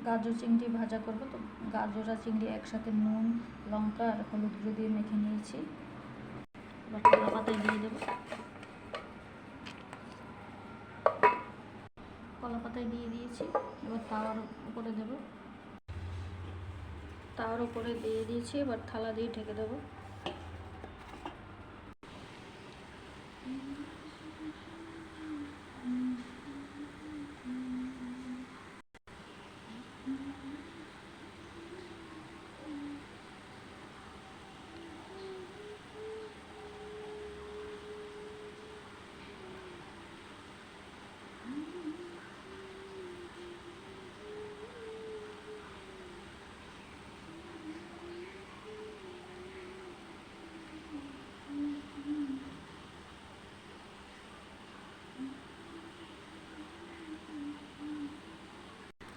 গাজর চিংড়ি ভাজা করব, তো গাজর আর চিংড়ি একসাথে নুন, লঙ্কা আর হলুদ গুঁড়ো দিয়ে মেখে নিয়েছি। এবার কলা পাতায় দিয়ে দেবো। কলা পাতায় দিয়ে দিয়েছি। এবার তাওয়ার উপরে দেবো। তাওয়ার উপরে দিয়ে দিয়েছি। এবার থালা দিয়ে ঢেকে দেবো।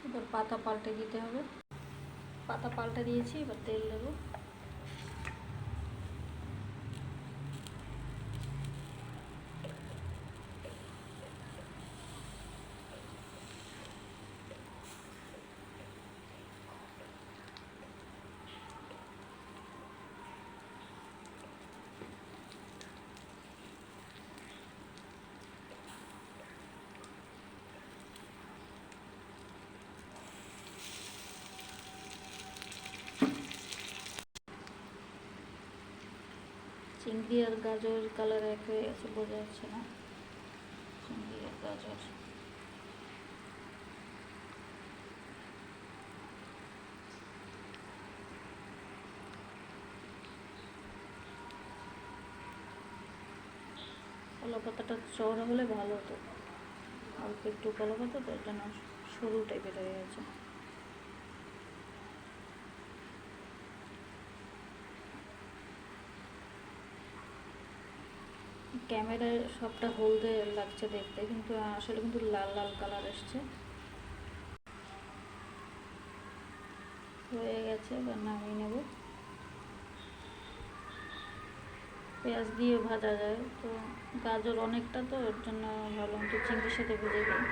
এবার পাতা পাল্টে দিতে হবে। পাতা পাল্টে দিয়েছি। এবার তেল দেবো। চিংড়ি আর গাজর কালার এক হয়ে গেছে, বোঝা যাচ্ছে না। চিংড়ি আর গাজর কলা পাতাটা চওড়া হলে ভালো হতো। অল্প একটু কলা পাতা, তো এর জন্য সরু টাইপের হয়ে গেছে। ক্যামেরায় সবটা হলদে লাগছে দেখতে, কিন্তু আসলে কিন্তু লাল লাল কালার এসছে। হয়ে গেছে, এবার নামিয়ে নেব। পেঁয়াজ দিয়ে ভাজা যায়, তো গাজর অনেকটা, তো ওর জন্য ভাবলাম তো চিংড়ির সাথে ভেজে দিই।